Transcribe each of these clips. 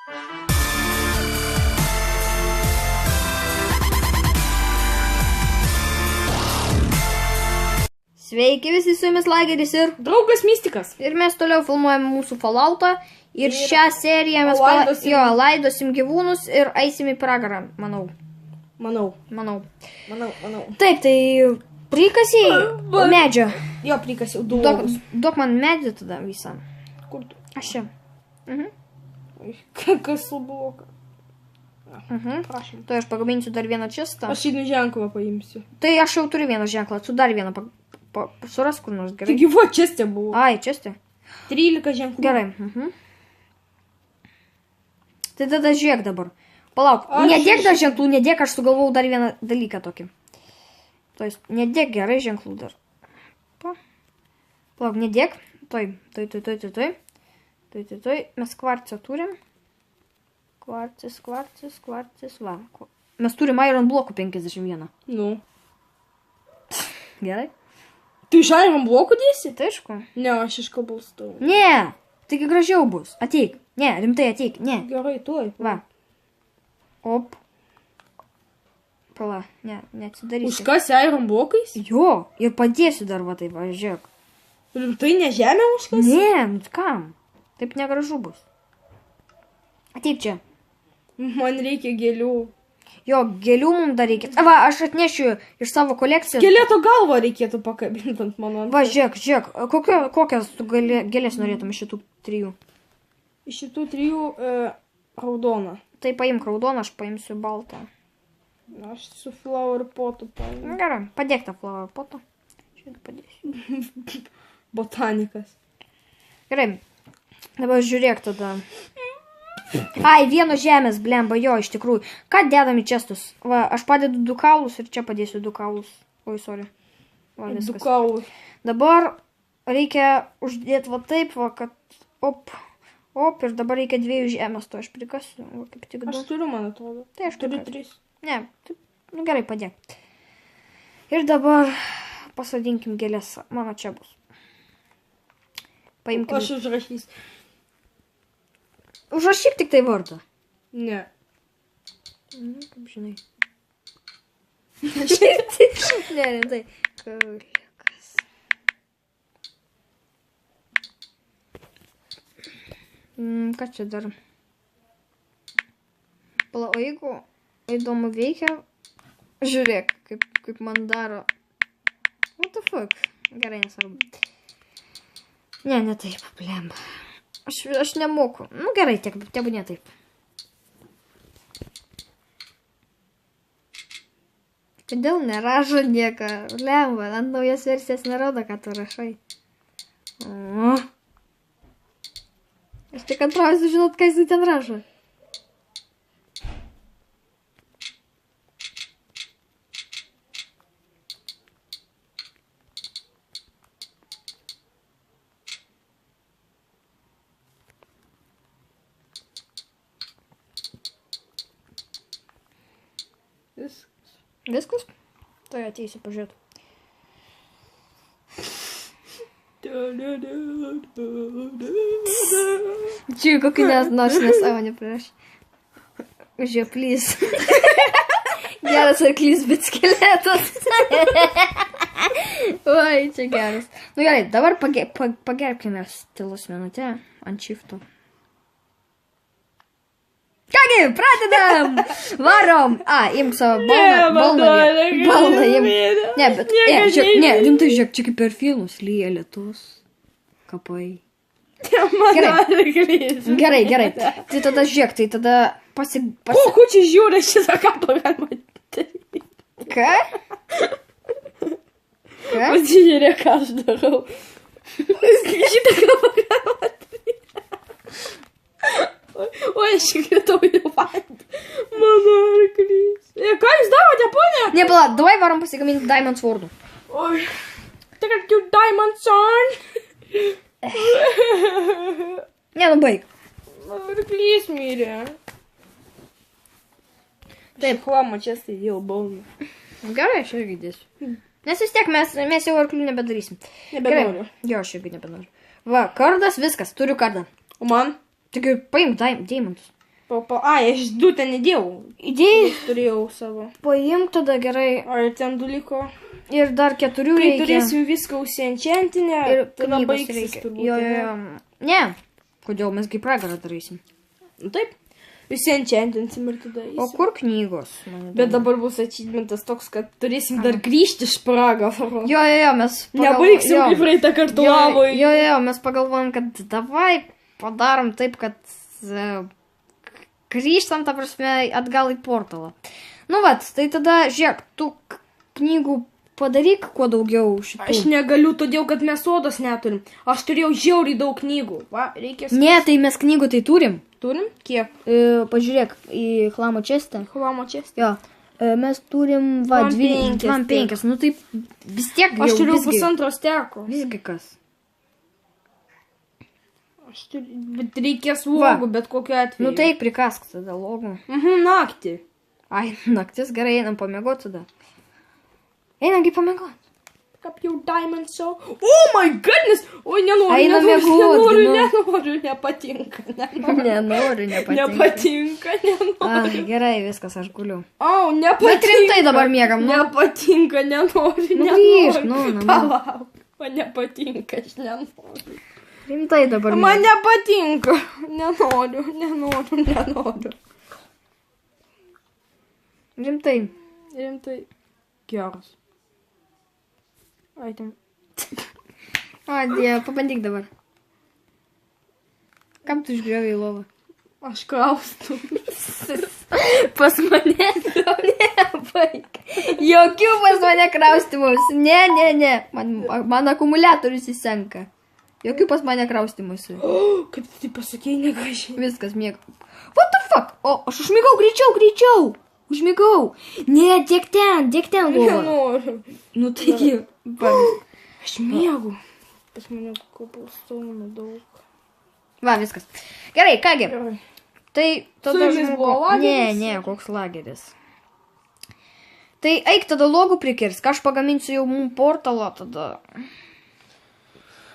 Sveiki visi, su jumis Lageris ir Draugas Mistikas. Ir mes toliau filmuojame mūsų Falloutą. Ir šią seriją mes laidosim gyvūnus ir eisim į pragarą, manau. Manau. Taip, tai prikasiai medžio. Jo, prikasiau du. Duok man medį tada visą. Kur tu? Aš čia. Kas bloka? Prašom. Tai aš pagaminsiu dar vieną čestą. Aš įdį ženklą paimsiu. Tai aš jau turiu vieną ženklą, tu dar vieną suras kur nors, gerai? Taigi, va, čestė buvo. Ai, čestė. 13 ženklų. Gerai. Tai tada žiūrėk dabar. Palauk, nedėk dar ženklų, nedėk, aš sugalvau dar vieną dalyką tokį. Tai nedėk gerai ženklų dar. Palauk, nedėk. Toj. Mes kvarcą turim. Kvarcis, va. Mes turim iron blokų 51. Nu. Gerai. Tu iš iron blokų dėsi? Tai aišku. Ne, aš iš cobblestone. Ne, taigi gražiau bus. Ateik. Ne, rimtai ateik. Ne. Gerai, tuoj. Va. Op. Pala, neatsidarysi. Užkasi iron blokais? Jo, ir padėsiu dar va taip, va, žiūrėk. Rimtai ne žemę užkasi? Ne, nu kam? Taip negražu bus. Ateik čia. Man reikia gėlių. Jo, gėlių mums dar reikia. Va, aš atnešiu iš savo kolekcijos. Skelėto galvą reikėtų pakabinti ant mano. Va, žiūrėk. Kokias tu gėlės norėtum iš šitų trijų? Iš šitų trijų raudoną. Tai paimk raudoną, aš paimsiu baltą. Aš su flower potu paimsiu. Gerai, padėk tą flower potą. Šiandien padėsiu. Botanikas. Gerai. Dabar žiūrėk tada. Ai, vieno žemės, blemba, jo, iš tikrųjų. Ką dedam į čestus? Va, aš padedu 2 kaulus ir čia padėsiu 2 kaulus. Oi, sorry. Va, 2 kaulus. Dabar reikia uždėti va taip, va, kad op, ir dabar reikia 2 žemės, to aš prikasiu. Va, kaip tik 2. Aš turiu, man atrodo. Tai aš turiu 3. Ne, taip, nu gerai, padėk. Ir dabar pasodinkim gėlės. Mano čia bus. Paimkim. Aš užrašys. Užrašyk tik tai vardą. Ne. Kaip žinai. Ne, tai. Kauliukas. Ką čia dar? Pala, o jeigu įdomu veikia, žiūrėk, kaip man daro. What the fuck? Gerai, nesvarbu. Ne taip, blemba. Aš nemoku. Nu gerai, tebu ne taip. Kodėl nerašo nieko? Lemba, ant naujas versijas nerodo, ką tu rašai. Aš tik antrausiu žinot, ką jis ten rašo. Viskas? Tai ateisiu pažiūrėti. Čia kokį nors nesąmonę prieš. Žiūrėk, plys. Geras arklys, bet skeletas. Oi, čia geras. Nu gerai, dabar pagerbkime stilus minutę ant shifto. Kągi, pradedam! Varom! Imk savo balną imk. Ne, bet, rimtai žiūrėk, čia kaip per filmus lyja lietus, kapai. Gerai. Tai tada žiūrėk, tai tada O, kučiai žiūrė šitą kapą galima daryti. Ką? Pasižiūrėk, ką aš darau. Šitą kapą galima daryti. Oi, aš įkritau į vandenį. Mano arklys. Ką jūs darote, ponė? Ne, pala, davai varom pasigaminti Diamond Sword'ų. Oi, tai kad you Diamond Sword. Ne, nu baig. Arklys mirė. Taip, chroma čia sėdėjau balną. Gerai, aš irgi dėsiu. Nes vis tiek mes jau arklių nebedarysim. Nebenoriu. Jo, aš irgi nebenoriu. Va, kardas, viskas, turiu kardą. O man? Taigi, paimk daimantus. Ai, aš 2 ten įdėjau. Įdėjai? Turėjau savo. Paimk tada gerai. Ar ten 2 liko? Ir dar 4 Kai reikia. turėsim viską užsienčiantinę, Ir tada knygos baigsis reikia. turbūt. Jo. Ne. Kodėl mes kaip pragarą darysim? Nu, taip. Užsienčiantinsim ir tada O eisim. kur knygos? Bet dabar bus achievementas toks, kad turėsim dar grįžti iš pragaro. Jo, mes... Nebaigsim kaip praeitą kartą lavoj. Jo, mes pagalvojom, kad davai padarom taip, kad grįžtam, ta prasme, atgal į portalą. Nu, vat, tai tada, žiūrėk, tu knygų padaryk kuo daugiau šitų. Aš negaliu, todėl, kad mes sodos neturim. Aš turėjau žiauriai daug knygų. Va, reikia... Ne, tai mes knygų tai turim. Turim? Kiek? Pažiūrėk į chlamo čestą. Chlamo čestą. Jo. Mes turim, va, 25. Nu, tai vis tiek Aš turiu visgi. 1,5 steko. Visgi kas. Bet reikės logų, bet kokiu atveju. Nu, tai prikask tada logų. Naktį. Ai, naktis, gerai, einam pamiegoti tada. Einam, kaip pamiegoti. Up your diamond so. Oh my goodness! Oi, nenoriu, Einam nenoriu, miegot, nepatinka. Nenoriu, Nepatinka, nenoriu. Ai, gerai, viskas, aš guliu. Au, Bet nepatinka. rimtai dabar miegam, nu. Nepatinka, nenoriu, Nu, nenoriu. grįžk, nu. Palauk. Man nepatinka, aš nenoriu. Rimtai dabar Man miegam. nepatinka. Nenoriu. Rimtai. Rimtai. Geras. Ai, ten. O, Dieve, pabandyk dabar. Kam tu išgriovai į lovą? Aš kraustu. Pas mane? Ne, baik. Jokių pas mane kraustimus. Ne. Man akumuliatorius įsenka. Jokių pas mane kraustimus. Kaip tu tai pasakėjai, negražiai. Viskas, mieg. What the fuck? O, aš užmigau, greičiau. Užmigau. Ne, dėk ten lovą. Nenoriu. Nu, taigi. Aš miegu. Pas mane kopulstonų daug. Va, viskas. Gerai, kągi. Gerai. Tai tada Su jumis buvo lageris? Ne, koks lageris. Tai eik tada logų prikirsk, aš pagaminsiu jau mum portalą tada.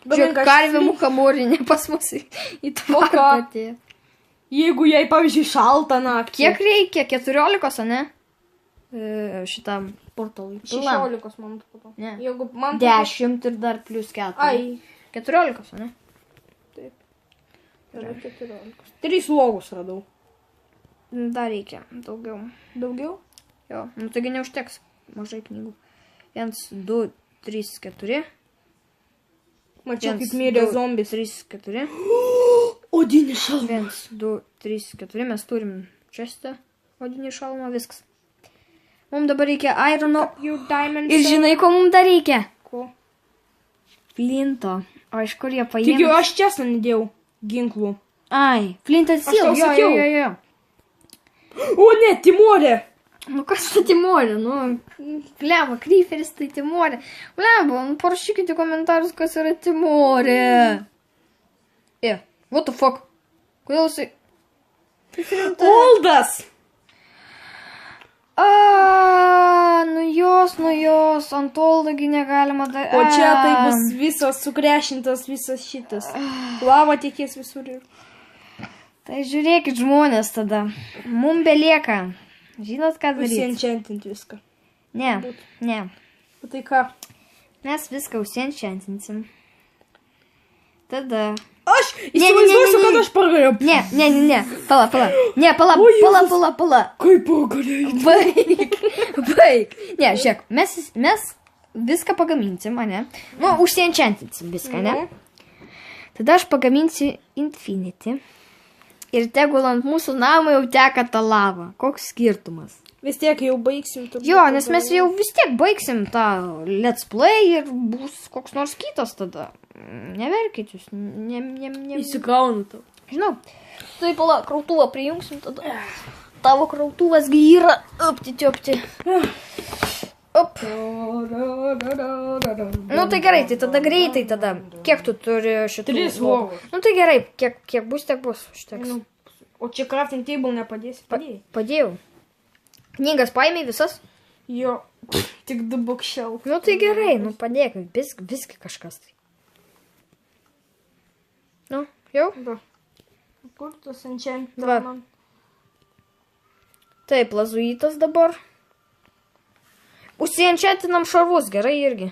Čia karvė mukamorinė pas mus į tvarką atėjo. Jeigu jai, pavyzdžiui, šaltą naktį. Kiek reikia? 14, ne? Šitam portalui. 16, man atrodo. Ne. Jeigu man... 10 ir dar plus 4. Ai. 14, ne? Taip. Yra 14. 3 logus radau. Dar reikia daugiau. Daugiau? Jo, nu taigi neužteks mažai knygų. 1, 2, 3, 4. Mačiau, kaip mirė zombis. 3, 4. Odinį šalmą. 1, 2, 3, 4. Mes turim čestą odinį šalmą, viskas. Mums dabar reikia irono. Ir žinai, ko mums dar reikia? Ko? Flinto. O iš kur jie Taigi paėmė? aš čia sandėjau ginklų. Ai, Flintas Aš tau Sil. sakiau. Jo. O ne, Timorė. Nu kas tai Timorė, nu, blema, Kryferis tai Timorė. Blema, nu parašykite komentarus, kas yra Timorė. What the fuck? Kodėl jisai... Oldas. Nu jos, ant oldagi negalima dar... O čia tai bus visas sukrešintas, visas šitas. Lava tikės visur. Tai žiūrėkit žmonės tada. Mum belieka. Žinot, ką daryti? Užsienčiantinti viską. Ne. O tai ką? Mes viską užsienčiantinsim. Tada... Aš įsivaizduosiu, kad aš pagaliau. Ne. Pala. Ne, pala. Kaip pagaliau? Baig. Ne, žiūrėk, mes viską pagaminsim, ne? Nu, užsienčiantinsim viską, ne? Tada aš pagaminsiu Infinity. Ir tegul ant mūsų namo jau teka ta lava. Koks skirtumas? Vis tiek jau baigsim. Jo, nes mes jau vis tiek baigsim tą let's play ir bus koks nors kitas tada. Neverkit jūs. Įsikraunu tau. Žinau. Tai pala, krautuvą prijungsim tada. Tavo krautuvas gi yra apti. Op. Nu tai gerai, tai tada greitai tada. Kiek tu turi šitų? 3 lovų. Nu tai gerai, kiek bus, tiek bus. Užteks. O čia crafting table nepadėsi? Padėjai. Padėjau. Knygas paėmė visas? Jo, tik 2 bookshelf. Nu tai gerai, nu padėk, visgi kažkas tai. Nu, jau? Va. Kur tas enchantment Va. man? Taip, lazuitas dabar. Užsienčiatinam šarvus, gerai irgi.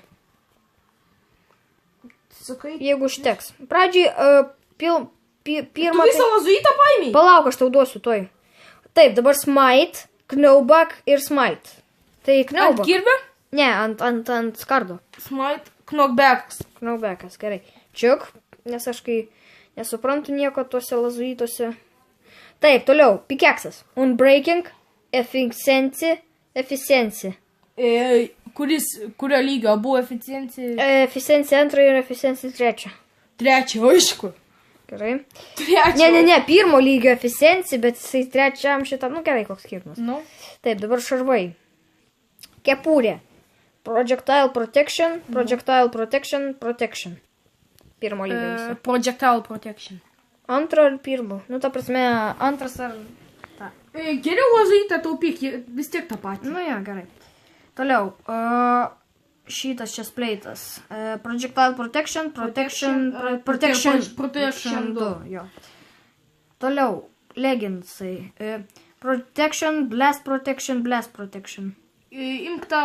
Sakai. Jeigu užteks. Pradžiai, pirmą... Tu visą lazuitą paimiai? Palauk, aš tau duosiu toj. Taip, dabar smite, knaubak ir smite. Tai Ant knaubak. kirvio? Ne, ant skardo. Smite, knockbacks. Knaubekas, gerai. Čiuk, nes aš kai nesuprantu nieko tuose lazuitose. Taip, toliau, pikeksas. Unbreaking, efficiency. Kurio lygio? Buvo eficiencija? Efficiency 2 ir efficiency 3. Trečia, aišku. Gerai. Trečia. Ne, pirmo lygio efficiency, bet jisai trečiam šitą, nu gerai, koks skirtumas. Nu. Taip, dabar šarvai. Kepurė. Projectile protection. Pirmo lygio visi. Projectile protection. Antro ar pirmo? Nu, ta prasme, antras ar... Geriau lazuitą taupyk, vis tiek tą patį. Nu, jo, gerai. Toliau. Šitas čia spleitas. Projectile protection 2. Jo. Toliau. Leginsai. Protection, blast protection. Imk tą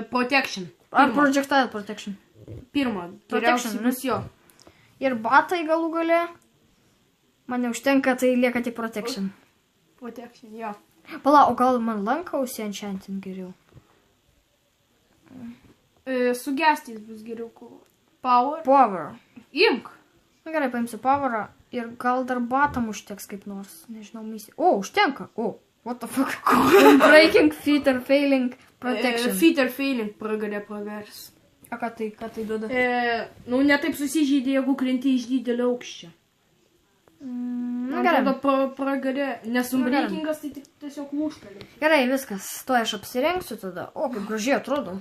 protection. Ar projectile protection. Pirmą. Protection, Geriausiai bus jo. Ir batai galų gale. Man neužtenka, tai lieka tik protection. Protection, jo. Pala, o gal man lanką užsienčiantin geriau? Sugestys bus geriau. Power. Power. Imk. Na gerai, paimsiu powerą ir gal dar batam užteks kaip nors. Nežinau, misija. O, užtenka. O, what the fuck. Breaking, feet failing, protection. Feet are failing pravers. A ką tai duoda? Nu, netaip susižeidė, jeigu krenti iš didelio aukščio. Na gerai. Pragarė, nes unbreakingas tai tik tiesiog lūžtelė. Gerai, viskas. To aš apsirengsiu tada. O, kaip gražiai atrodo.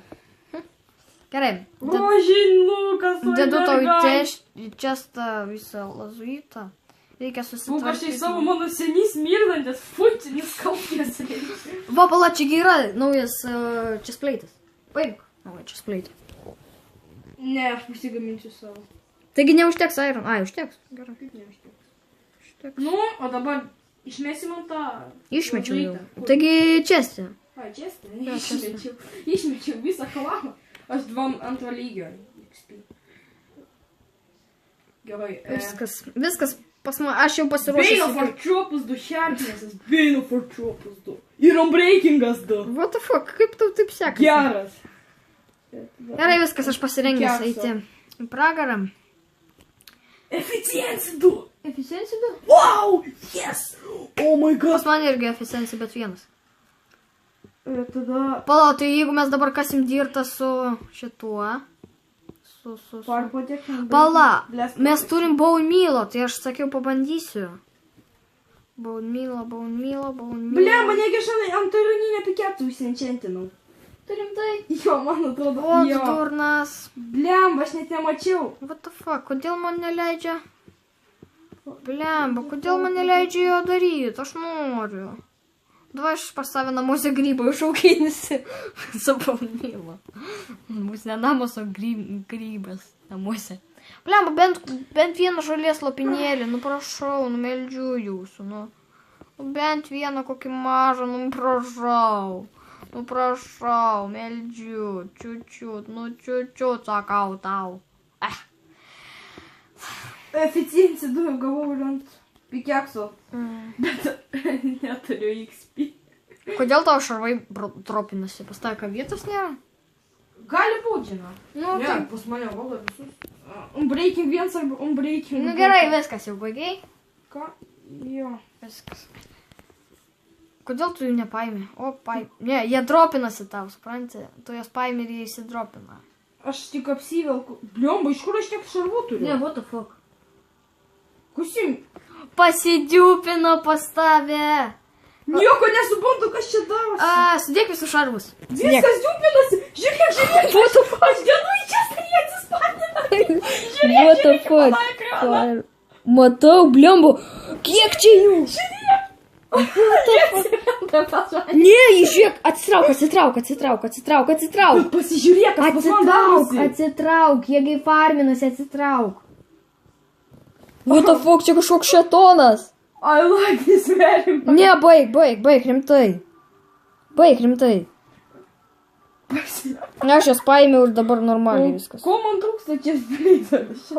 Gerai. Rožinukas, Dedu tau į čestą visą lazuitą. Reikia susitvarkyti. Lukašai savo mano senys mirdantis, fucinis kalkės reikia. Va, pala, čiagi yra naujas čespleitas. Paimk. Nauja čespleitą. Ne, aš pasigaminsiu savo. Taigi neužteks iron. Ai, užteks. Gerai. Kaip neužteks? Nu, o dabar išmesim tą... Išmečiau jau. Taigi čestė. A, čestė? Išmečiau visą kalamą. Aš 2 lygio. Gerai. Viskas pas man, aš jau pasiruošęs. Bane of Artropus 2 Sharpnesses. Bane of Artropus 2. Ir Unbreakingas 2. What the fuck, kaip tau taip sekasi? Geras. Gerai, viskas, aš pasirengęs eiti į pragarą. Efficiency 2. Efficiency 2? Wow, yes. Oh my god. Pas man irgi efficiency, bet vienas. Ir tada... Pala, tai jeigu mes dabar kasim dirtą su šituo. Pala, mes turim bone meal'o, tai aš sakiau pabandysiu. Bone meal'o. Blemba, negi aš ant turininę piketų užsienčiantinau. Turim tai? Jo, man atrodo. O, durnas. Blemba, aš net nemačiau. What the fuck, kodėl man neleidžia? Blemba, kodėl man neleidžia jo daryti? Aš noriu. Davai aš pas save namuose grybą išauginsiu. Su bone meal'o. Bus ne namus, o grybas namuose. Blemba, bent vieną žolės lopinėlį, nu prašau, numeldžiu jūsų, nu. Bent vieną kokį mažą, nu prašau. Nu prašau, meldžiu, čiučiut, nu čiučiut, sakau tau. Efficiency 2 gavau ant pikekso, bet neturiu XP. Kodėl tavo šarvai tropinasi? Pas tave ką vietos nėra? Gali būti, žinau. Nu, Ne, tai. pas mane valdo visus. Unbreaking 1 arba Unbreaking 2. Nu gerai, viskas jau baigiai. Ką? Jo. Viskas. Kodėl tu jų nepaimi? O, paimi. Ne, jie dropinasi tau, supranti? Tu jas paimi ir jie įsidropina. Aš tik apsivelku. Bliomba, iš kur aš tiek šarvų turiu? Ne, what the fuck? Kusim. Pasidiupino pas tave. Nieko nesuprantu, kas čia darosi. Sudėk visus šarvus. Viskas diupinasi. Žiūrėk. What the fuck? Aš dedu į čia jie atsispatina. What the fuck? Matau, blembu. Kiek čia jų? Ne, žiūrėk, atsitrauk. Pasižiūrėk, kas pas man darosi. Atsitrauk, jėgai farminasi, atsitrauk. What the fuck, čia kažkoks šetonas. I like this very much. Ne, baig, rimtai. Baig, rimtai. Ne, aš jas paėmiau ir dabar normaliai viskas. Ko man trūksta čia freezeris?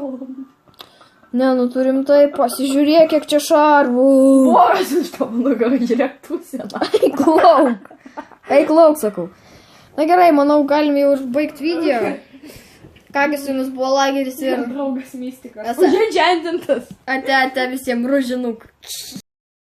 Ne, nu turim tai, pasižiūrėk, kiek čia šarvų. Boras iš tavo nugarą, žiūrėk pusėną. Eik lauk, sakau. Na gerai, manau, galime jau ir baigti video. Kągi su jumis buvo Lageris ir... Draugas Mystikas. Esa- Užėdžiandintas. Ate visiems ružinuk.